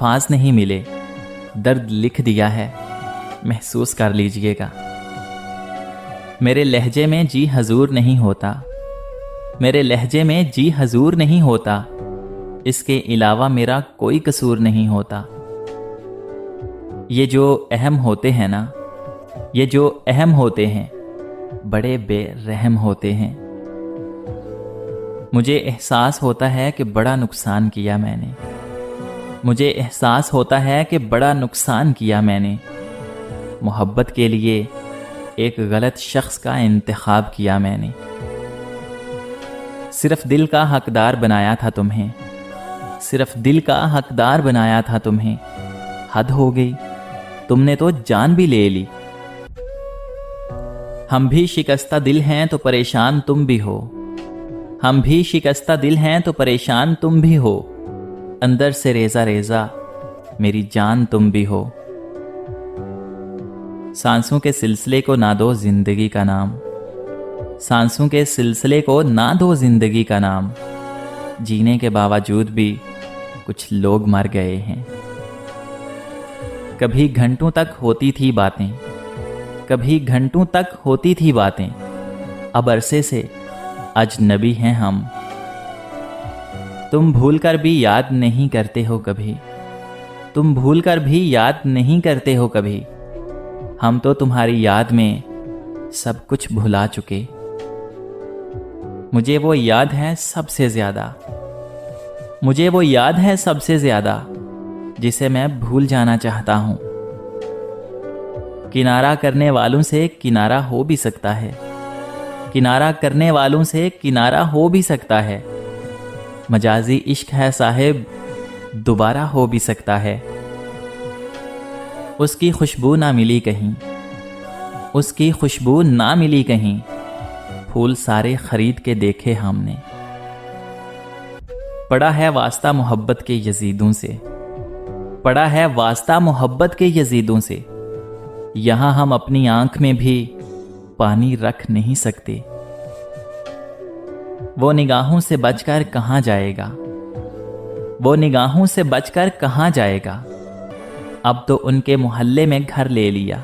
الفاظ نہیں ملے، درد لکھ دیا ہے، محسوس کر لیجئے گا۔ میرے لہجے میں جی حضور نہیں ہوتا، میرے لہجے میں جی حضور نہیں ہوتا، اس کے علاوہ میرا کوئی قصور نہیں ہوتا۔ یہ جو اہم ہوتے ہیں نا، یہ جو اہم ہوتے ہیں، بڑے بے رحم ہوتے ہیں۔ مجھے احساس ہوتا ہے کہ بڑا نقصان کیا میں نے، مجھے احساس ہوتا ہے کہ بڑا نقصان کیا میں نے، محبت کے لیے ایک غلط شخص کا انتخاب کیا میں نے۔ صرف دل کا حقدار بنایا تھا تمہیں، صرف دل کا حقدار بنایا تھا تمہیں، حد ہو گئی، تم نے تو جان بھی لے لی۔ ہم بھی شکستہ دل ہیں تو پریشان تم بھی ہو، ہم بھی شکستہ دل ہیں تو پریشان تم بھی ہو، اندر سے ریزہ ریزہ میری جان تم بھی ہو۔ سانسوں کے سلسلے کو نہ دو زندگی کا نام، سانسوں کے سلسلے کو نہ دو زندگی کا نام، جینے کے باوجود بھی کچھ لوگ مر گئے ہیں۔ کبھی گھنٹوں تک ہوتی تھی باتیں، کبھی گھنٹوں تک ہوتی تھی باتیں، اب عرصے سے اجنبی ہیں ہم۔ تم بھول کر بھی یاد نہیں کرتے ہو کبھی، تم بھول کر بھی یاد نہیں کرتے ہو کبھی، ہم تو تمہاری یاد میں سب کچھ بھلا چکے۔ مجھے وہ یاد ہے سب سے زیادہ، مجھے وہ یاد ہے سب سے زیادہ، جسے میں بھول جانا چاہتا ہوں۔ کنارہ کرنے والوں سے کنارہ ہو بھی سکتا ہے، کنارہ کرنے والوں سے کنارہ ہو بھی سکتا ہے، مجازی عشق ہے صاحب، دوبارہ ہو بھی سکتا ہے۔ اس کی خوشبو نہ ملی کہیں، اس کی خوشبو نہ ملی کہیں، پھول سارے خرید کے دیکھے ہم نے۔ پڑا ہے واسطہ محبت کے یزیدوں سے، پڑا ہے واسطہ محبت کے یزیدوں سے، یہاں ہم اپنی آنکھ میں بھی پانی رکھ نہیں سکتے۔ وہ نگاہوں سے بچ کر کہاں جائے گا، وہ نگاہوں سے بچ کر کہاں جائے گا، اب تو ان کے محلے میں گھر لے لیا۔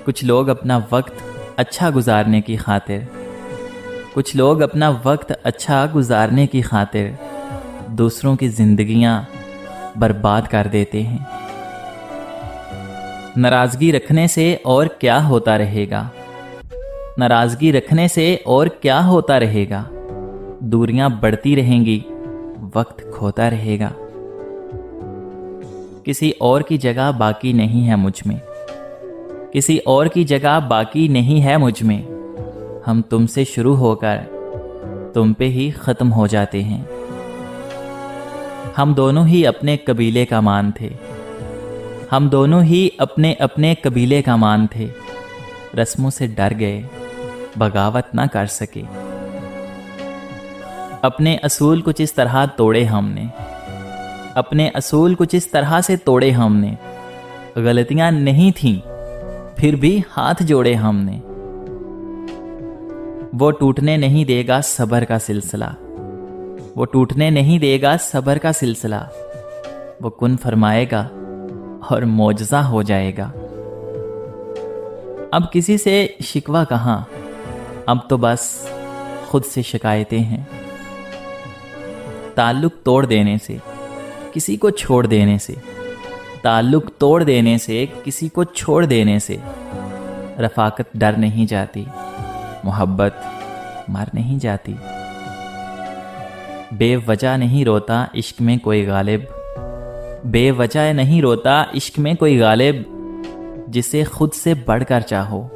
کچھ لوگ اپنا وقت اچھا گزارنے کی خاطر، کچھ لوگ اپنا وقت اچھا گزارنے کی خاطر دوسروں کی زندگیاں برباد کر دیتے ہیں۔ ناراضگی رکھنے سے اور کیا ہوتا رہے گا، ناراضگی رکھنے سے اور کیا ہوتا رہے گا، دوریاں بڑھتی رہیں گی، وقت کھوتا رہے گا۔ کسی اور کی جگہ باقی نہیں ہے مجھ میں، کسی اور کی جگہ باقی نہیں ہے مجھ میں، ہم تم سے شروع ہو کر تم پہ ہی ختم ہو جاتے ہیں۔ ہم دونوں ہی اپنے قبیلے کا مان تھے، ہم دونوں ہی اپنے اپنے قبیلے کا مان تھے، رسموں سے ڈر گئے، بغاوت نہ کر سکے۔ اپنے اصول کچھ اس طرح توڑے ہم نے، اپنے اصول کچھ اس طرح سے توڑے ہم نے، غلطیاں نہیں تھیں پھر بھی ہاتھ جوڑے ہم نے۔ وہ ٹوٹنے نہیں دے گا صبر کا سلسلہ، وہ ٹوٹنے نہیں دے گا صبر کا سلسلہ، وہ کن فرمائے گا اور معجزہ ہو جائے گا۔ اب کسی سے شکوہ کہاں، اب تو بس خود سے شکایتیں ہیں۔ تعلق توڑ دینے سے، کسی کو چھوڑ دینے سے، تعلق توڑ دینے سے، کسی کو چھوڑ دینے سے، رفاقت ڈر نہیں جاتی، محبت مر نہیں جاتی۔ بے وجہ نہیں روتا عشق میں کوئی غالب، بے وجہ نہیں روتا عشق میں کوئی غالب، جسے خود سے بڑھ کر چاہو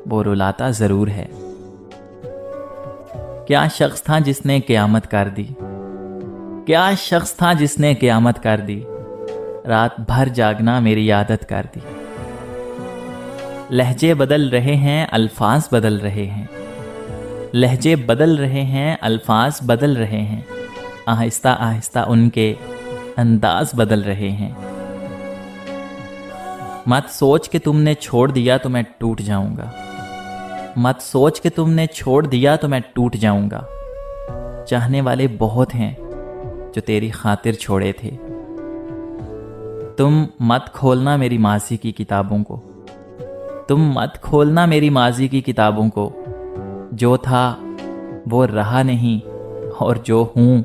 وہ رلاتا ضرور ہے۔ کیا شخص تھا جس نے قیامت کر دی، کیا شخص تھا جس نے قیامت کر دی، رات بھر جاگنا میری عادت کر دی۔ لہجے بدل رہے ہیں، الفاظ بدل رہے ہیں، لہجے بدل رہے ہیں، الفاظ بدل رہے ہیں، آہستہ آہستہ ان کے انداز بدل رہے ہیں۔ مت سوچ کہ تم نے چھوڑ دیا تو میں ٹوٹ جاؤں گا، مت سوچ کہ تم نے چھوڑ دیا تو میں ٹوٹ جاؤں گا۔ چاہنے والے بہت ہیں، جو تیری خاطر چھوڑے تھے۔ تم مت کھولنا میری ماضی کی کتابوں کو، تم مت کھولنا میری ماضی کی کتابوں کو، جو تھا وہ رہا نہیں، اور جو ہوں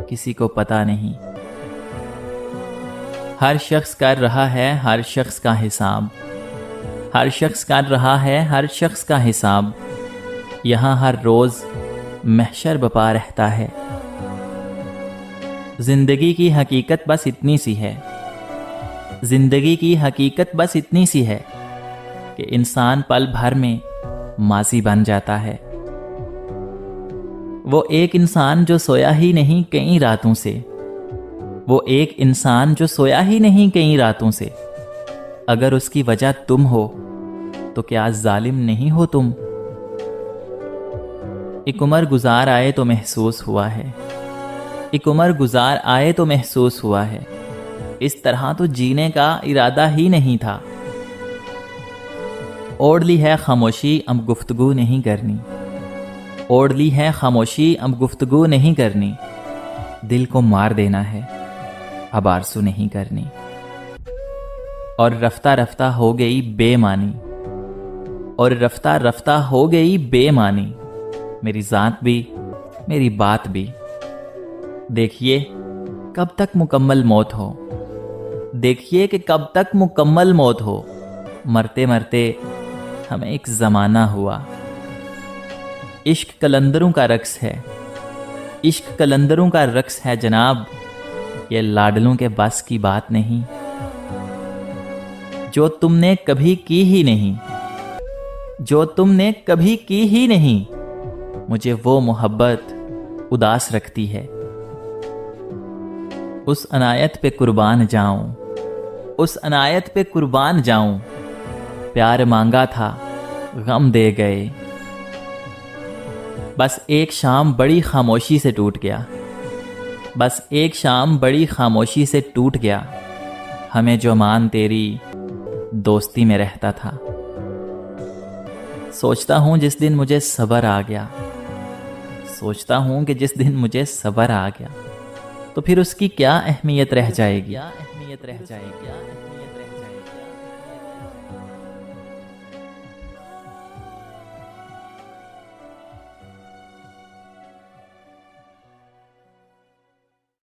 کسی کو پتہ نہیں۔ ہر شخص کر رہا ہے ہر شخص کا حساب، ہر شخص کر رہا ہے ہر شخص کا حساب، یہاں ہر روز محشر بپا رہتا ہے۔ زندگی کی حقیقت بس اتنی سی ہے، زندگی کی حقیقت بس اتنی سی ہے کہ انسان پل بھر میں ماضی بن جاتا ہے۔ وہ ایک انسان جو سویا ہی نہیں کئی راتوں سے، وہ ایک انسان جو سویا ہی نہیں کئی راتوں سے، اگر اس کی وجہ تم ہو تو کیا ظالم نہیں ہو تم؟ ایک عمر گزار آئے تو محسوس ہوا ہے، ایک عمر گزار آئے تو محسوس ہوا ہے، اس طرح تو جینے کا ارادہ ہی نہیں تھا۔ اوڑھ لی ہے خاموشی اب گفتگو نہیں کرنی، اوڑھ لی ہے خاموشی اب گفتگو نہیں کرنی، دل کو مار دینا ہے اب آرزو نہیں کرنی۔ اور رفتہ رفتہ ہو گئی بے معنی، اور رفتہ رفتہ ہو گئی بے معنی، میری ذات بھی میری بات بھی۔ دیکھیے کب تک مکمل موت ہو، دیکھیے کہ کب تک مکمل موت ہو، مرتے مرتے ہمیں ایک زمانہ ہوا۔ عشق کلندروں کا رقص ہے، عشق کلندروں کا رقص ہے جناب، یہ لاڈلوں کے بس کی بات نہیں۔ جو تم نے کبھی کی ہی نہیں، جو تم نے کبھی کی ہی نہیں، مجھے وہ محبت اداس رکھتی ہے۔ اس عنایت پہ قربان جاؤں، اس عنایت پہ قربان جاؤں، پیار مانگا تھا غم دے گئے۔ بس ایک شام بڑی خاموشی سے ٹوٹ گیا، بس ایک شام بڑی خاموشی سے ٹوٹ گیا، ہمیں جو مان تیری دوستی میں رہتا تھا۔ سوچتا ہوں جس دن مجھے صبر آ گیا، سوچتا ہوں کہ جس دن مجھے صبر آ گیا تو پھر اس کی کیا اہمیت رہ جائے گی۔